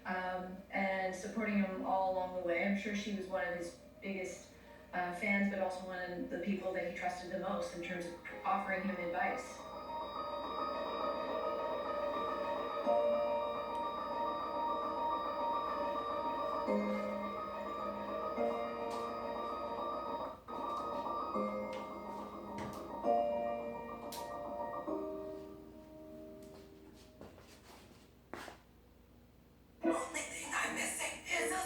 and supporting him all along the way. I'm sure she was one of his biggest fans, but also one of the people that he trusted the most in terms of offering him advice.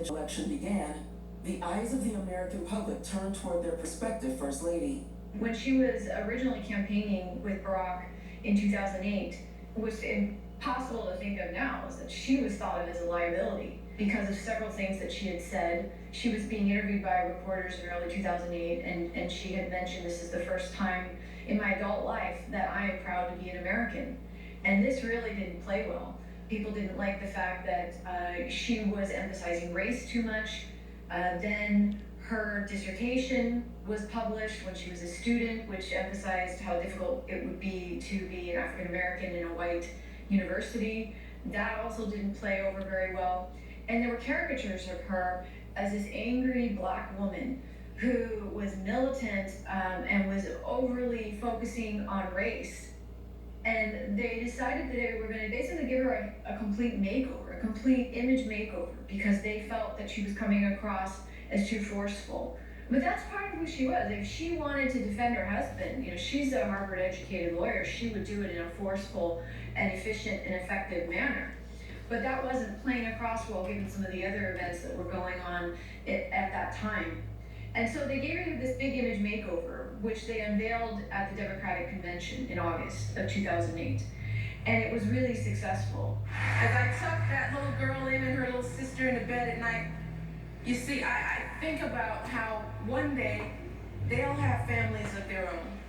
Election began, the eyes of the American public turned toward their prospective First Lady. When she was originally campaigning with Barack in 2008, what's impossible to think of now is that she was thought of as a liability because of several things that she had said. She was being interviewed by reporters in early 2008, and she had mentioned, "This is the first time in my adult life that I am proud to be an American." And this really didn't play well. People didn't like the fact that she was emphasizing race too much. Then her dissertation was published when she was a student, which emphasized how difficult it would be to be an African American in a white university. That also didn't play over very well. And there were caricatures of her as this angry black woman who was militant and was overly focusing on race. And they decided that they were going to basically give her a complete makeover, a complete image makeover, because they felt that she was coming across as too forceful. But that's part of who she was. If she wanted to defend her husband, she's a Harvard-educated lawyer, she would do it in a forceful and efficient and effective manner. But that wasn't playing across well given some of the other events that were going on at that time. And so they gave her this big image makeover, which they unveiled at the Democratic Convention in August of 2008. And it was really successful. As I tucked that little girl in and her little sister into bed at night, you see, I think about how one day they'll have families of their own.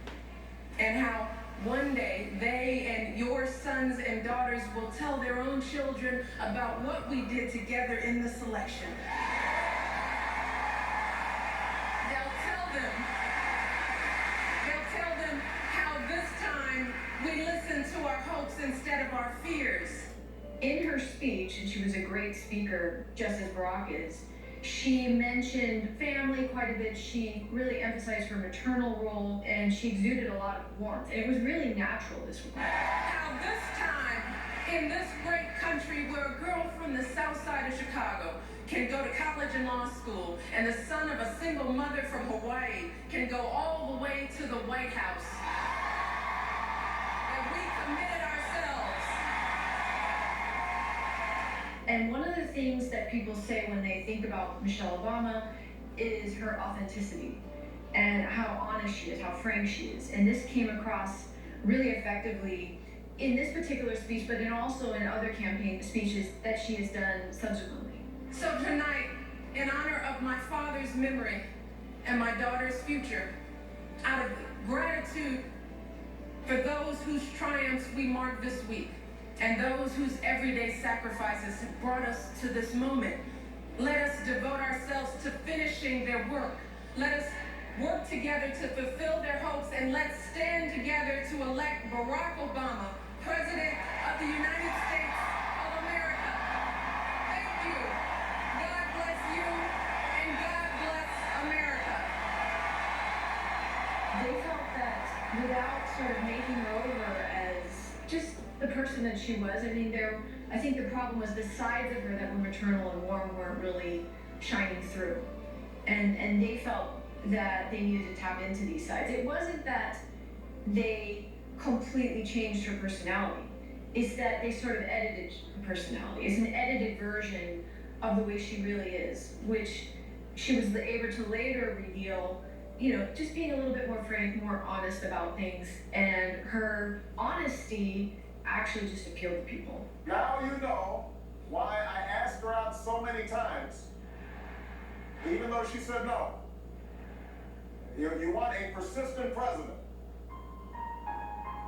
And how one day they and your sons and daughters will tell their own children about what we did together in this election. They'll tell them how this time we listened to our hopes instead of our fears. In her speech, and she was a great speaker, just as Barack is, she mentioned family quite a bit. She really emphasized her maternal role, and she exuded a lot of warmth. And it was really natural this week. How this time, in this great country where a girl from the south side of Chicago can go to college and law school, and the son of a single mother from Hawaii can go all the way to the White House. And we committed ourselves. And one of the things that people say when they think about Michelle Obama is her authenticity and how honest she is, how frank she is. And this came across really effectively in this particular speech, but also in other campaign speeches that she has done subsequently. So tonight, in honor of my father's memory and my daughter's future, out of gratitude for those whose triumphs we mark this week, and those whose everyday sacrifices have brought us to this moment, let us devote ourselves to finishing their work. Let us work together to fulfill their hopes, and let's stand together to elect Barack Obama, President of the United States of America. Thank you. God bless you, and God bless America. They felt that without sort of making her over as just the person that she was, I think the problem was the sides of her that were maternal and warm weren't really shining through. And they felt that they needed to tap into these sides. It wasn't that they completely changed her personality. It's that they sort of edited her personality. It's an edited version of the way she really is, which she was able to later reveal, just being a little bit more frank, more honest about things. And her honesty actually just appealed to people. Now you know why I asked her out so many times, even though she said no. You want a persistent president.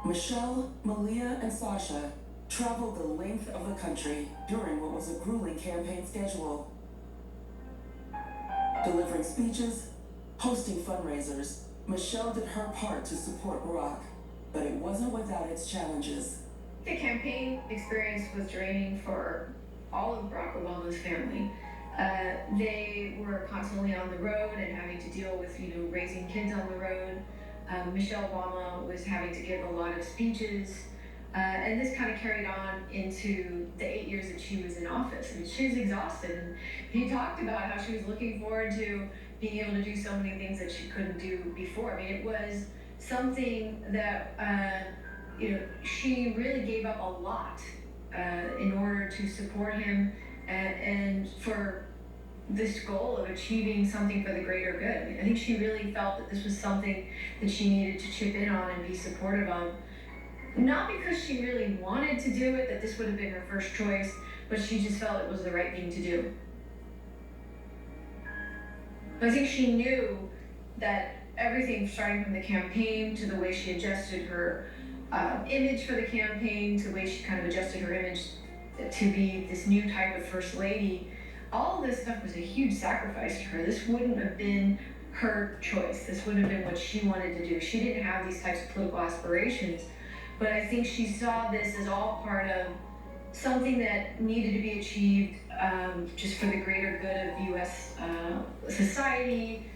Michelle, Malia, and Sasha traveled the length of the country during what was a grueling campaign schedule. Delivering speeches, hosting fundraisers, Michelle did her part to support Barack, but it wasn't without its challenges. The campaign experience was draining for all of Barack Obama. Obama's family. They were constantly on the road and having to deal with, raising kids on the road. Michelle Obama was having to give a lot of speeches. And this kind of carried on into the 8 years that she was in office. I mean, she was exhausted. And he talked about how she was looking forward to being able to do so many things that she couldn't do before. I mean, it was something that, she really gave up a lot in order to support him and for this goal of achieving something for the greater good. I mean, I think she really felt that this was something that she needed to chip in on and be supportive of. Not because she really wanted to do it, that this would have been her first choice, but she just felt it was the right thing to do. I think she knew that everything, starting from the campaign to the way she adjusted her image for the campaign, to the way she kind of adjusted her image to be this new type of first lady, all of this stuff was a huge sacrifice to her. This wouldn't have been her choice. This wouldn't have been what she wanted to do. She didn't have these types of political aspirations. But I think she saw this as all part of something that needed to be achieved just for the greater good of U.S. Society,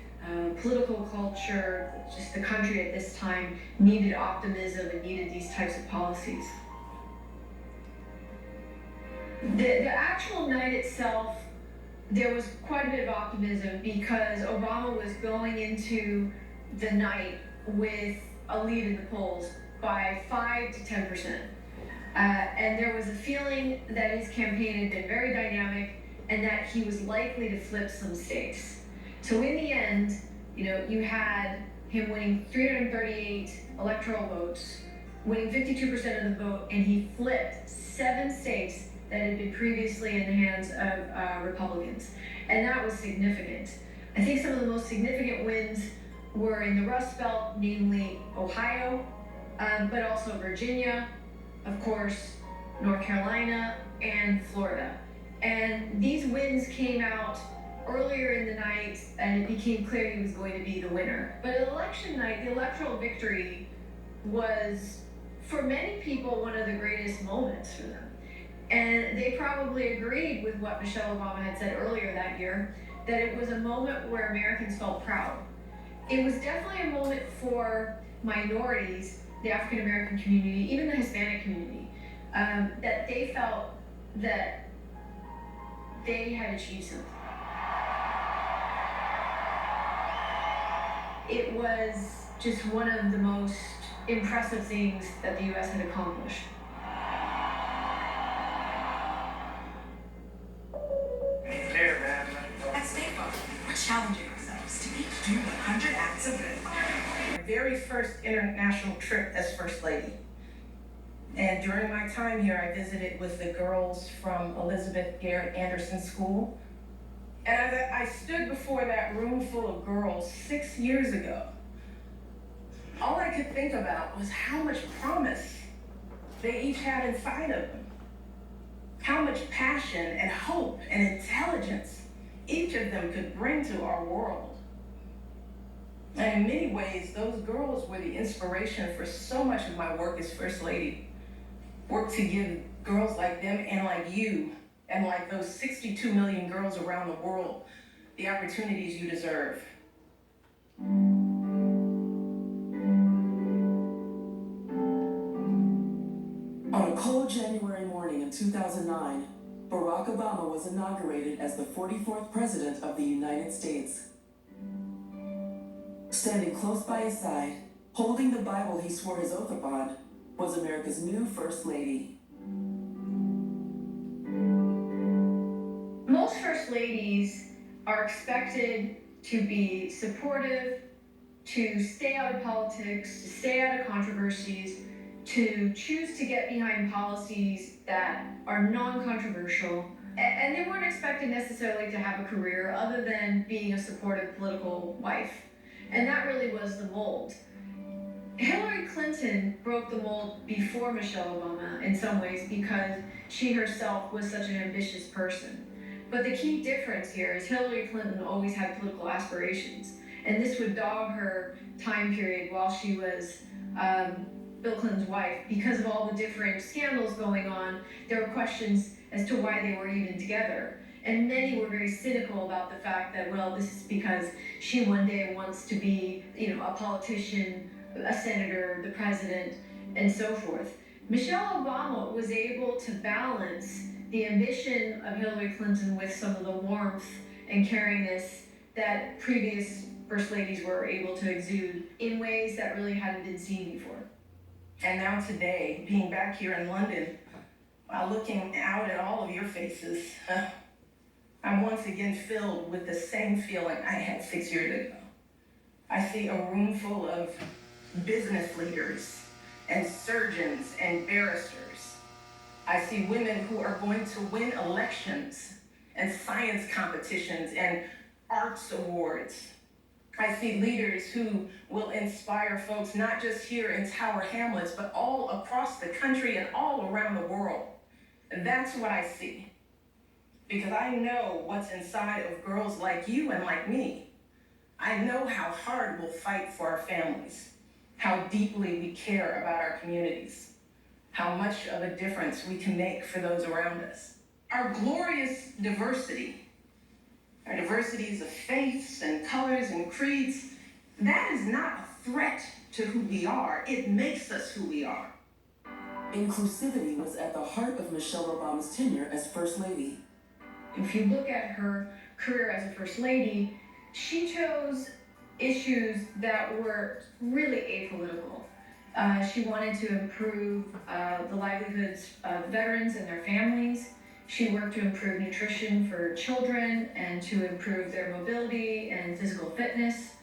political culture. Just the country at this time needed optimism and needed these types of policies. The actual night itself, there was quite a bit of optimism because Obama was going into the night with a lead in the polls by 5 to 10%. And there was a feeling that his campaign had been very dynamic and that he was likely to flip some states. So in the end, you had him winning 338 electoral votes, winning 52% of the vote, and he flipped 7 states that had been previously in the hands of Republicans. And that was significant. I think some of the most significant wins were in the Rust Belt, namely Ohio, but also Virginia, of course, North Carolina, and Florida. And these wins came out earlier in the night, and it became clear he was going to be the winner. But election night, the electoral victory was, for many people, one of the greatest moments for them. And they probably agreed with what Michelle Obama had said earlier that year, that it was a moment where Americans felt proud. It was definitely a moment for minorities, the African American community, even the Hispanic community, that they felt that they had achieved something. It was just one of the most impressive things that the U.S. had accomplished. There, man. At State Farm, we're challenging ourselves to each do 100 acts of good. My very first international trip as First Lady. And during my time here, I visited with the girls from Elizabeth Garrett Anderson School. And as I stood before that room full of girls 6 years ago, all I could think about was how much promise they each had inside of them. How much passion and hope and intelligence each of them could bring to our world. And in many ways, those girls were the inspiration for so much of my work as First Lady. Work to give girls like them and like you, and like those 62 million girls around the world, the opportunities you deserve. On a cold January morning in 2009, Barack Obama was inaugurated as the 44th President of the United States. Standing close by his side, holding the Bible he swore his oath upon, was America's new First Lady. Most First Ladies are expected to be supportive, to stay out of politics, to stay out of controversies, to choose to get behind policies that are non-controversial. And they weren't expected necessarily to have a career other than being a supportive political wife. And that really was the mold. Hillary Clinton broke the mold before Michelle Obama in some ways because she herself was such an ambitious person. But the key difference here is Hillary Clinton always had political aspirations. And this would dog her time period while she was Bill Clinton's wife. Because of all the different scandals going on, there were questions, as to why they were even together. And many were very cynical about the fact that, well, this is because she one day wants to be, a politician, a senator, the president, and so forth. Michelle Obama was able to balance the ambition of Hillary Clinton with some of the warmth and caringness that previous first ladies were able to exude in ways that really hadn't been seen before. And now today, being back here in London, while looking out at all of your faces, I'm once again filled with the same feeling I had 6 years ago. I see a room full of business leaders and surgeons and barristers. I see women who are going to win elections and science competitions and arts awards. I see leaders who will inspire folks not just here in Tower Hamlets, but all across the country and all around the world. And that's what I see. Because I know what's inside of girls like you and like me. I know how hard we'll fight for our families, how deeply we care about our communities, how much of a difference we can make for those around us. Our glorious diversity, our diversities of faiths and colors and creeds, that is not a threat to who we are. It makes us who we are. Inclusivity was at the heart of Michelle Obama's tenure as First Lady. If you look at her career as a First Lady, she chose issues that were really apolitical. She wanted to improve the livelihoods of veterans and their families. She worked to improve nutrition for children and to improve their mobility and physical fitness.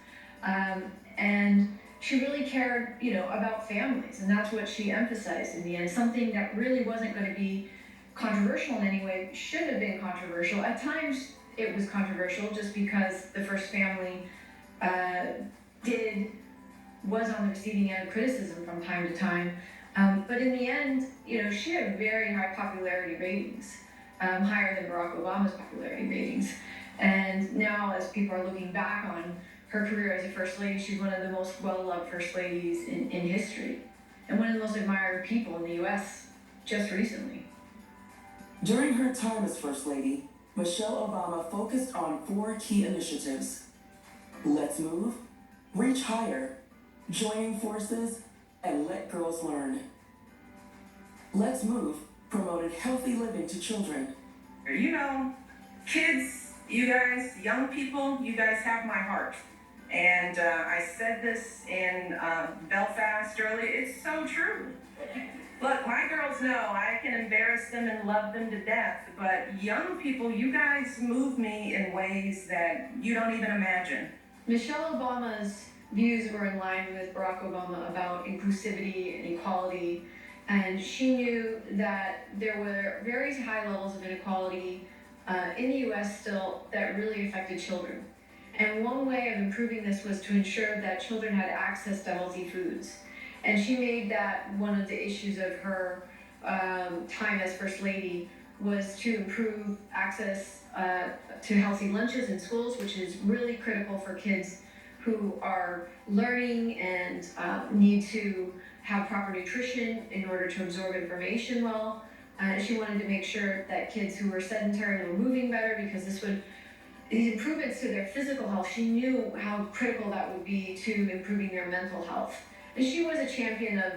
And she really cared, about families, and that's what she emphasized in the end. Something that really wasn't going to be controversial in any way, should have been controversial. At times, it was controversial just because the first family was on the receiving end of criticism from time to time. But in the end, she had very high popularity ratings, higher than Barack Obama's popularity ratings. And now, as people are looking back on her career as a First Lady, she's one of the most well-loved First Ladies in history, and one of the most admired people in the U.S. just recently. During her time as First Lady, Michelle Obama focused on 4 key initiatives: Let's Move, Reach Higher, Joining Forces, and Let Girls Learn. Let's Move promoted healthy living to children. Kids, you guys, young people, you guys have my heart. And I said this in Belfast earlier, it's so true. Look, my girls know I can embarrass them and love them to death, but young people, you guys move me in ways that you don't even imagine. Michelle Obama's views were in line with Barack Obama about inclusivity and equality, and she knew that there were very high levels of inequality in the U.S. still that really affected children. And one way of improving this was to ensure that children had access to healthy foods. And she made that one of the issues of her time as First Lady, was to improve access to healthy lunches in schools, which is really critical for kids who are learning and need to have proper nutrition in order to absorb information well. She wanted to make sure that kids who were sedentary were moving better, because these improvements to their physical health, she knew how critical that would be to improving their mental health. And she was a champion of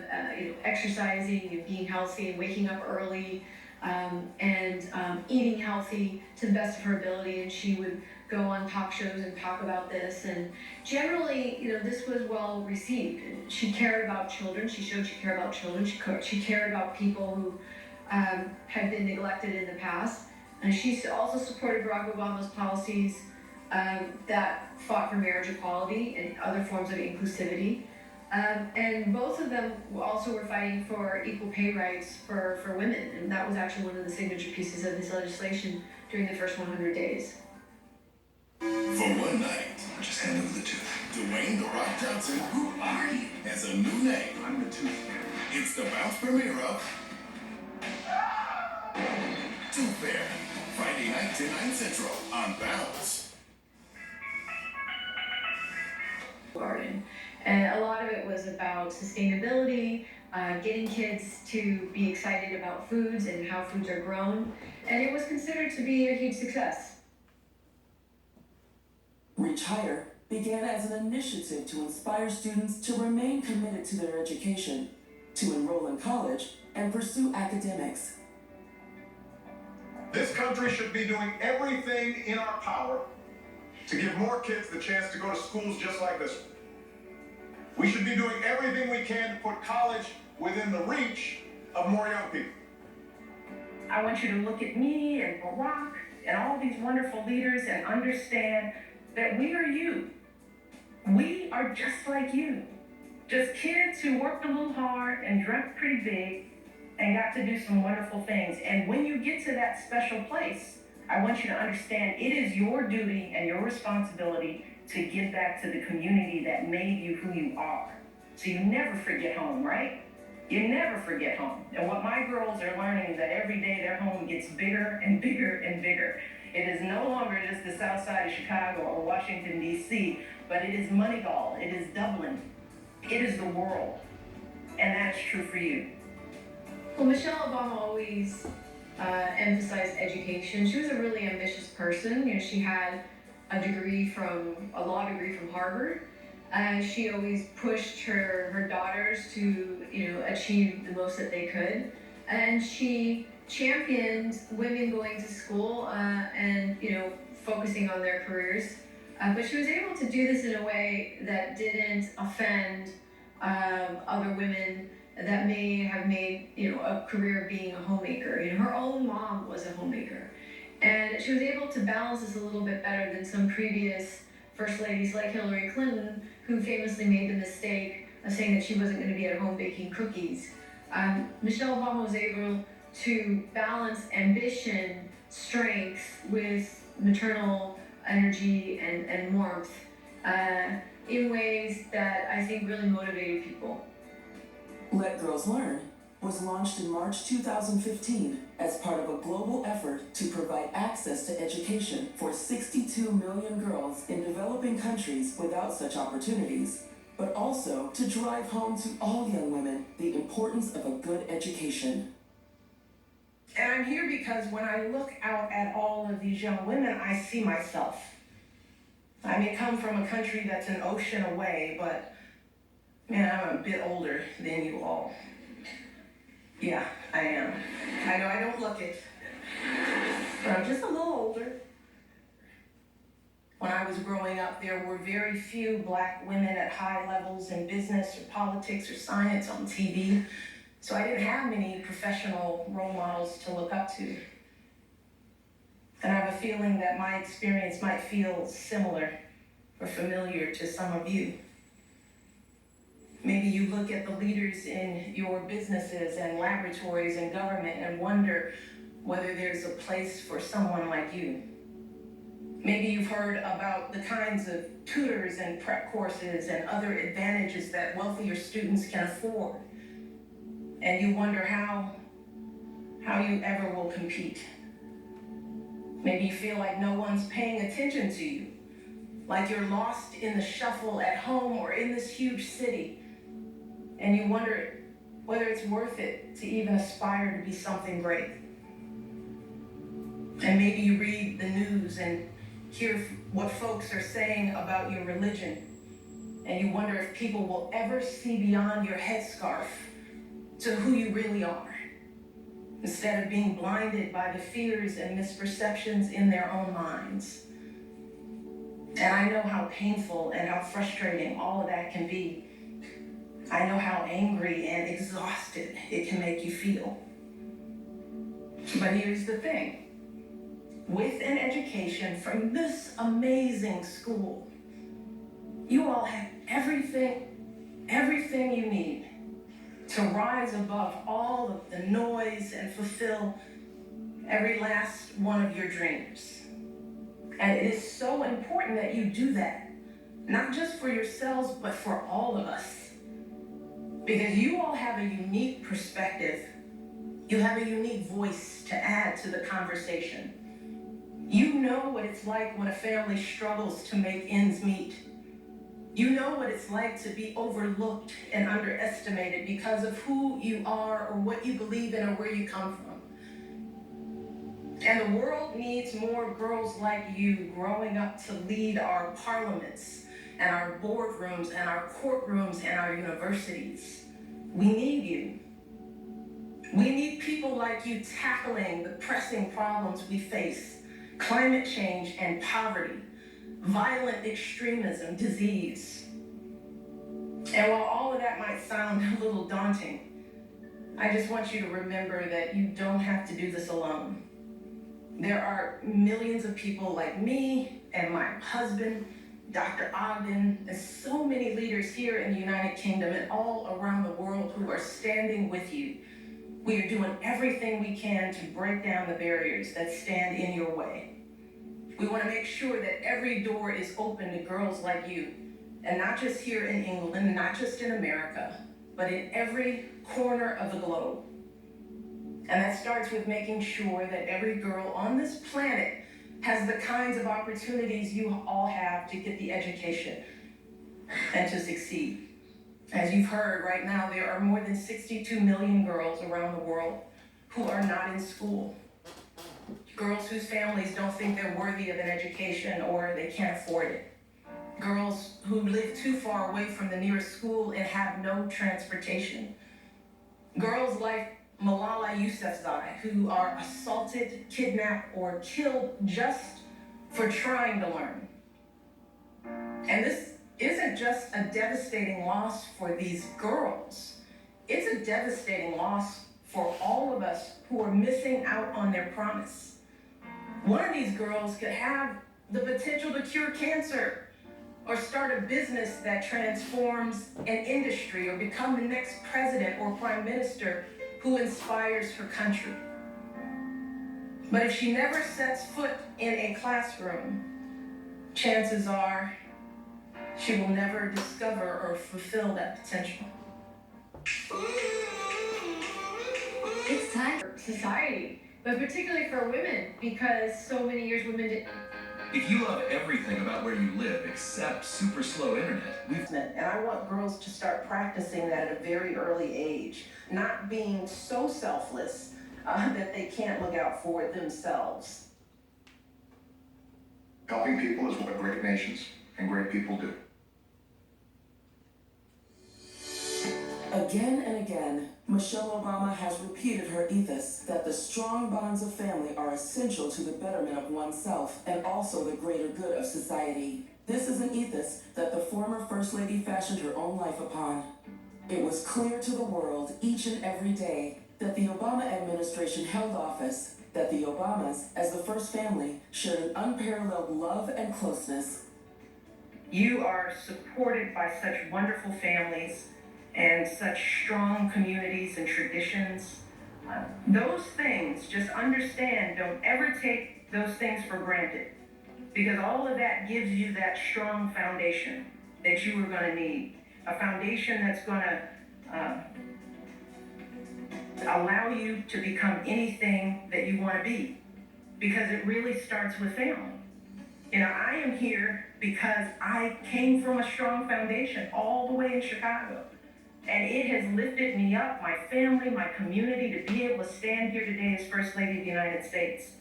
exercising and being healthy and waking up early and eating healthy to the best of her ability. And she would go on talk shows and talk about this. And generally, this was well received. She cared about children. She showed she cared about children. She cared about people who had been neglected in the past. And she also supported Barack Obama's policies that fought for marriage equality and other forms of inclusivity. And both of them also were fighting for equal pay rights for women. And that was actually one of the signature pieces of this legislation during the first 100 days. For one night, just hand over the tooth. Dwayne "The Rock" Johnson, who are you, has a new name. I'm the Tooth Fairy. It's the bounce premiere of Tooth Fairy. Friday night, 10, 9 Central on Bounce. garden. And a lot of it was about sustainability, getting kids to be excited about foods and how foods are grown. And it was considered to be a huge success. Reach Higher began as an initiative to inspire students to remain committed to their education, to enroll in college, and pursue academics. This country should be doing everything in our power to give more kids the chance to go to schools just like this one. We should be doing everything we can to put college within the reach of more young people. I want you to look at me and Barack and all these wonderful leaders and understand that we are you. We are just like you. Just kids who worked a little hard and dreamt pretty big and got to do some wonderful things. And when you get to that special place, I want you to understand it is your duty and your responsibility to give back to the community that made you who you are. So you never forget home, right? You never forget home. And what my girls are learning is that every day their home gets bigger and bigger and bigger. It is no longer just the south side of Chicago or Washington, D.C., but it is Moneygall, it is Dublin, it is the world. And that's true for you. Well, Michelle Obama always emphasized education. She was a really ambitious person. You know, she had a law degree from Harvard. She always pushed her daughters to, achieve the most that they could. And she championed women going to school and, focusing on their careers. But she was able to do this in a way that didn't offend other women that may have made, a career being a homemaker. Her own mom was a homemaker. And she was able to balance this a little bit better than some previous first ladies like Hillary Clinton, who famously made the mistake of saying that she wasn't going to be at home baking cookies. Michelle Obama was able to balance ambition, strength with maternal energy and warmth in ways that I think really motivated people. Let Girls Learn was launched in March 2015 as part of a global effort to provide access to education for 62 million girls in developing countries without such opportunities, but also to drive home to all young women the importance of a good education. And I'm here because when I look out at all of these young women, I see myself. I may come from a country that's an ocean away, but man, I'm a bit older than you all. Yeah, I am. I know I don't look it, but I'm just a little older. When I was growing up, there were very few Black women at high levels in business or politics or science on TV. So I didn't have many professional role models to look up to. And I have a feeling that my experience might feel similar or familiar to some of you. Maybe you look at the leaders in your businesses and laboratories and government and wonder whether there's a place for someone like you. Maybe you've heard about the kinds of tutors and prep courses and other advantages that wealthier students can afford. And you wonder how you ever will compete. Maybe you feel like no one's paying attention to you, like you're lost in the shuffle at home or in this huge city. And you wonder whether it's worth it to even aspire to be something great. And maybe you read the news and hear what folks are saying about your religion, and you wonder if people will ever see beyond your headscarf to who you really are, instead of being blinded by the fears and misperceptions in their own minds. And I know how painful and how frustrating all of that can be. I know how angry and exhausted it can make you feel. But here's the thing. With an education from this amazing school, you all have everything you need to rise above all of the noise and fulfill every last one of your dreams. And it is so important that you do that, not just for yourselves, but for all of us. Because you all have a unique perspective. You have a unique voice to add to the conversation. You know what it's like when a family struggles to make ends meet. You know what it's like to be overlooked and underestimated because of who you are or what you believe in or where you come from. And the world needs more girls like you growing up to lead our parliaments and our boardrooms and our courtrooms and our universities. We need you. We need people like you tackling the pressing problems we face: climate change and poverty, violent extremism, disease. And while all of that might sound a little daunting, I just want you to remember that you don't have to do this alone. There are millions of people like me and my husband, Dr. Ogden, and so many leaders here in the United Kingdom and all around the world who are standing with you. We are doing everything we can to break down the barriers that stand in your way. We want to make sure that every door is open to girls like you, and not just here in England, not just in America, but in every corner of the globe. And that starts with making sure that every girl on this planet has the kinds of opportunities you all have to get the education and to succeed. As you've heard, right now there are more than 62 million girls around the world who are not in school. Girls whose families don't think they're worthy of an education or they can't afford it. Girls who live too far away from the nearest school and have no transportation. Girls like Malala Yousafzai, who are assaulted, kidnapped, or killed just for trying to learn. And this isn't just a devastating loss for these girls. It's a devastating loss for all of us who are missing out on their promise. One of these girls could have the potential to cure cancer, or start a business that transforms an industry, or become the next president or prime minister who inspires her country. But if she never sets foot in a classroom, chances are she will never discover or fulfill that potential. It's time for society, but particularly for women, because so many years women didn't. If you love everything about where you live except super slow internet, And I want girls to start practicing that at a very early age, not being so selfless that they can't look out for themselves. Helping people is what great nations and great people do. Again and again, Michelle Obama has repeated her ethos that the strong bonds of family are essential to the betterment of oneself and also the greater good of society. This is an ethos that the former First Lady fashioned her own life upon. It was clear to the world each and every day that the Obama administration held office, that the Obamas, as the first family, shared an unparalleled love and closeness. You are supported by such wonderful families and such strong communities and traditions. Those things, just understand, don't ever take those things for granted, because all of that gives you that strong foundation that you are going to need. A foundation that's going to allow you to become anything that you want to be, because it really starts with family. You know, I am here because I came from a strong foundation all the way in Chicago. And it has lifted me up, my family, my community, to be able to stand here today as First Lady of the United States.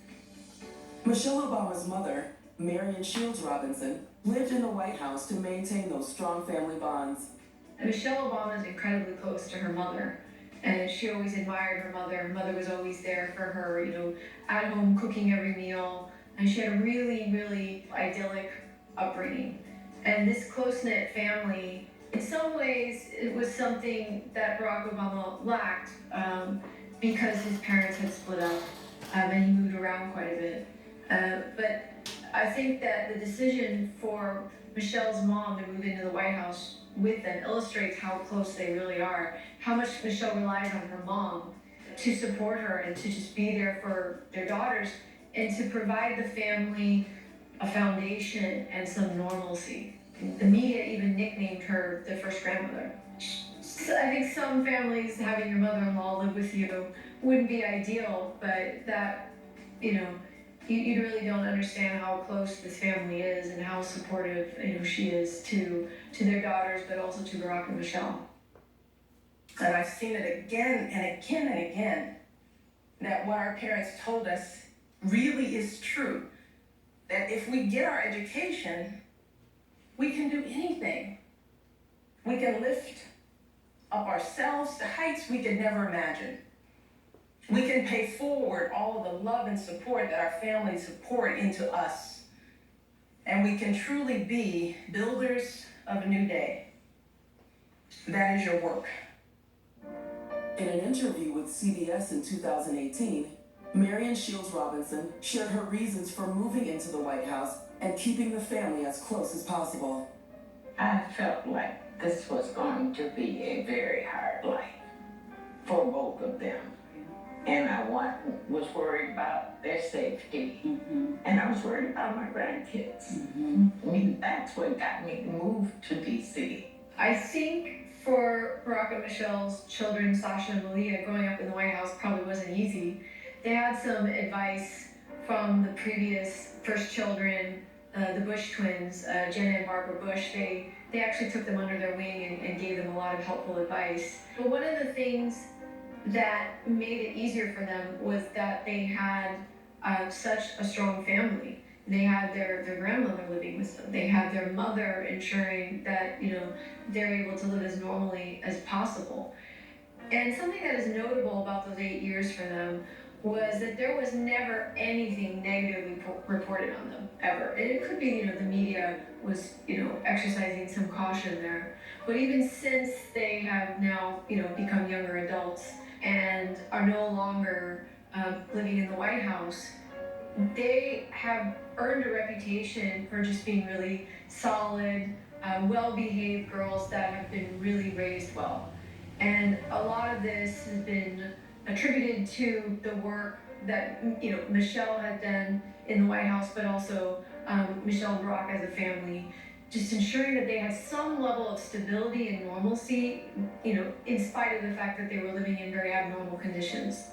Michelle Obama's mother, Marion Shields Robinson, lived in the White House to maintain those strong family bonds. Michelle Obama is incredibly close to her mother, and she always admired her mother. Her mother was always there for her, you know, at home cooking every meal, and she had a really, really idyllic upbringing. And this close-knit family, in some ways, it was something that Barack Obama lacked because his parents had split up and he moved around quite a bit. But I think that the decision for Michelle's mom to move into the White House with them illustrates how close they really are, how much Michelle relies on her mom to support her and to just be there for their daughters and to provide the family a foundation and some normalcy. The media even nicknamed her the first grandmother. So I think some families, having your mother-in-law live with you wouldn't be ideal, but that, you know, You really don't understand how close this family is and how supportive, she is to their daughters, but also to Barack and Michelle. And I've seen it again and again and again, that what our parents told us really is true. That if we get our education, we can do anything. We can lift up ourselves to heights we could never imagine. We can pay forward all of the love and support that our families have poured into us. And we can truly be builders of a new day. That is your work. In an interview with CBS in 2018, Marion Shields Robinson shared her reasons for moving into the White House and keeping the family as close as possible. I felt like this was going to be a very hard life for both of them. And I was worried about their safety. And I was worried about my grandkids. I mean, that's what got me to move to DC. I think for Barack and Michelle's children, Sasha and Malia, growing up in the White House probably wasn't easy. They had some advice from the previous first children, the Bush twins, Jenna and Barbara Bush. They actually took them under their wing and gave them a lot of helpful advice. But one of the things that made it easier for them was that they had such a strong family. They had their grandmother living with them. They had their mother ensuring that, they're able to live as normally as possible. And something that is notable about those 8 years for them was that there was never anything negatively reported on them, ever. And it could be, the media was, exercising some caution there. But even since they have now, become younger adults and are no longer living in the White House, they have earned a reputation for just being really solid, well-behaved girls that have been really raised well. And a lot of this has been attributed to the work that, Michelle had done in the White House, but also Michelle and Barack as a family, just ensuring that they had some level of stability and normalcy, in spite of the fact that they were living in very abnormal conditions.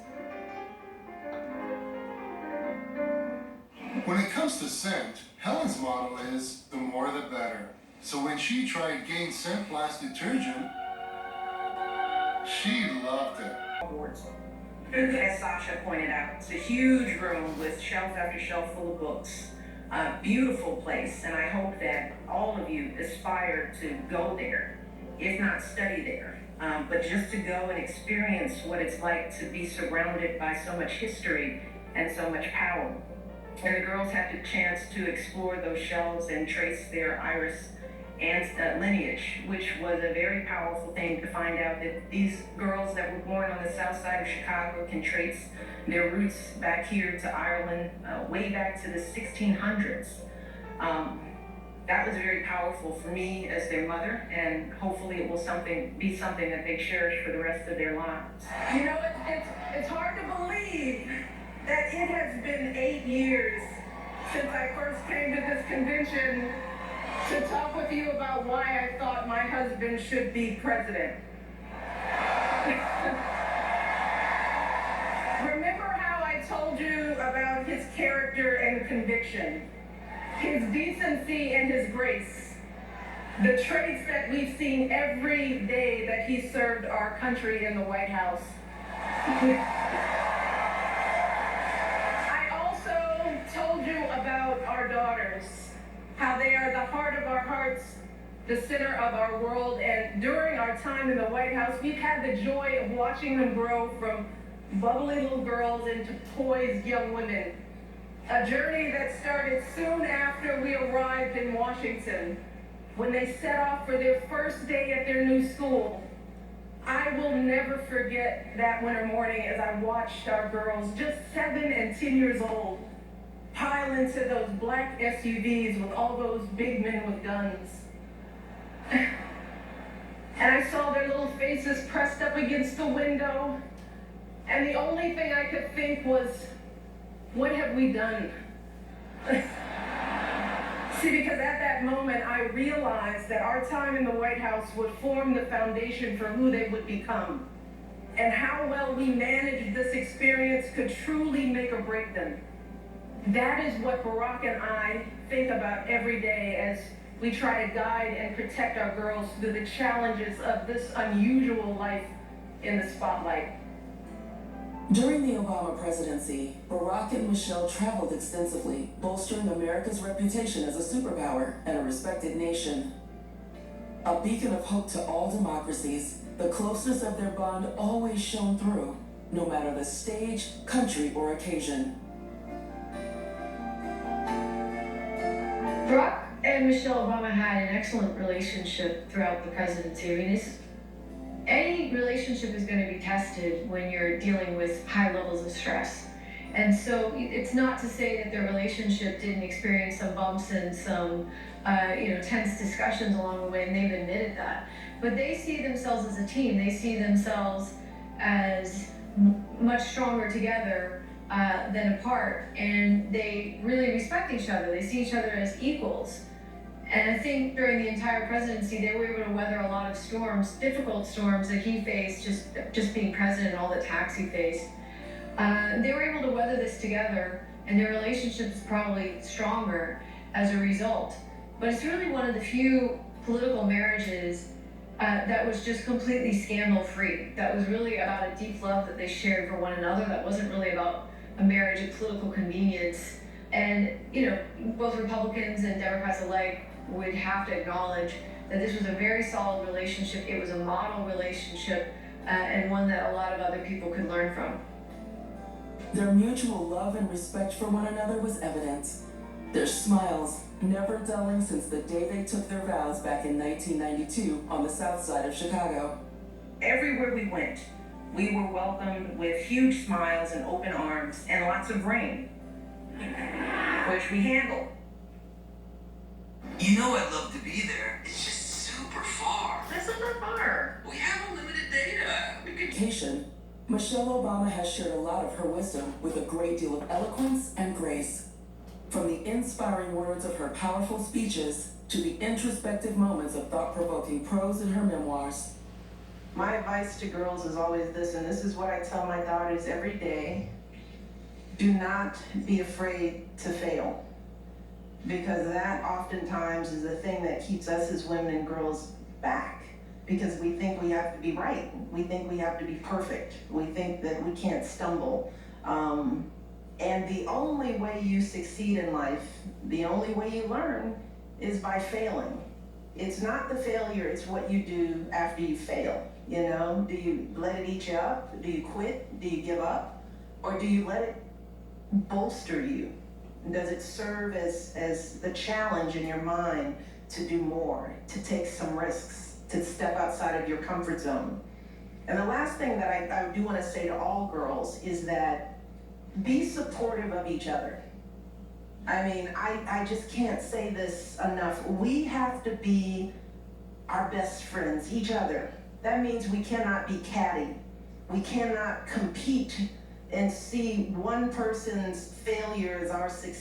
When it comes to scent, Helen's model is the more the better. So when she tried Gain Scent Blast detergent, she loved it. As Sasha pointed out, it's a huge room with shelf after shelf full of books. A beautiful place, and I hope that all of you aspire to go there, if not study there, but just to go and experience what it's like to be surrounded by so much history and so much power. And the girls had the chance to explore those shelves and trace their iris and lineage, which was a very powerful thing to find out that these girls that were born on the south side of Chicago can trace their roots back here to Ireland, way back to the 1600s. That was very powerful for me as their mother, and hopefully it will be something that they cherish for the rest of their lives. It's hard to believe that it has been 8 years since I first came to this convention to talk with you about why I thought my husband should be president. Remember how I told you about his character and conviction, his decency and his grace, the traits that we've seen every day that he served our country in the White House. I also told you about our daughters, how they are the heart of our hearts, the center of our world, and during our time in the White House, we've had the joy of watching them grow from bubbly little girls into poised young women. A journey that started soon after we arrived in Washington, when they set off for their first day at their new school. I will never forget that winter morning as I watched our girls, just 7 and 10 years old, pile into those black SUVs with all those big men with guns. And I saw their little faces pressed up against the window, and the only thing I could think was, what have we done? See, because at that moment I realized that our time in the White House would form the foundation for who they would become, and how well we managed this experience could truly make or break them. That is what Barack and I think about every day as we try to guide and protect our girls through the challenges of this unusual life in the spotlight. During the Obama presidency, Barack and Michelle traveled extensively, bolstering America's reputation as a superpower and a respected nation. A beacon of hope to all democracies, the closeness of their bond always shone through, no matter the stage, country, or occasion. Barack and Michelle Obama had an excellent relationship throughout the presidency. I mean, any relationship is going to be tested when you're dealing with high levels of stress. And so it's not to say that their relationship didn't experience some bumps and some, tense discussions along the way, and they've admitted that. But they see themselves as a team. They see themselves as much stronger together than apart, and they really respect each other. They see each other as equals. And I think during the entire presidency, they were able to weather a lot of storms, difficult storms that he faced, just being president and all the attacks he faced. They were able to weather this together, and their relationship is probably stronger as a result. But it's really one of the few political marriages that was just completely scandal-free. That was really about a deep love that they shared for one another. That wasn't really about a marriage of political convenience. And, both Republicans and Democrats alike would have to acknowledge that this was a very solid relationship. It was a model relationship, and one that a lot of other people could learn from. Their mutual love and respect for one another was evident. Their smiles never dulling since the day they took their vows back in 1992 on the south side of Chicago. Everywhere we went, we were welcomed with huge smiles and open arms and lots of rain, which we handled. You know I'd love to be there. It's just super far. That's not far. We have unlimited data. We could... Vacation. Michelle Obama has shared a lot of her wisdom with a great deal of eloquence and grace. From the inspiring words of her powerful speeches to the introspective moments of thought-provoking prose in her memoirs. My advice to girls is always this, and this is what I tell my daughters every day. Do not be afraid to fail, because that oftentimes is the thing that keeps us as women and girls back. Because we think we have to be right. We think we have to be perfect. We think that we can't stumble. And the only way you succeed in life, the only way you learn, is by failing. It's not the failure, it's what you do after you fail. Do you let it eat you up? Do you quit? Do you give up? Or do you let it bolster you? Does it serve as the challenge in your mind to do more, to take some risks, to step outside of your comfort zone? And the last thing that I do want to say to all girls is that be supportive of each other. I mean, I just can't say this enough. We have to be our best friends, each other. That means we cannot be catty. We cannot compete and see one person's failure as our success.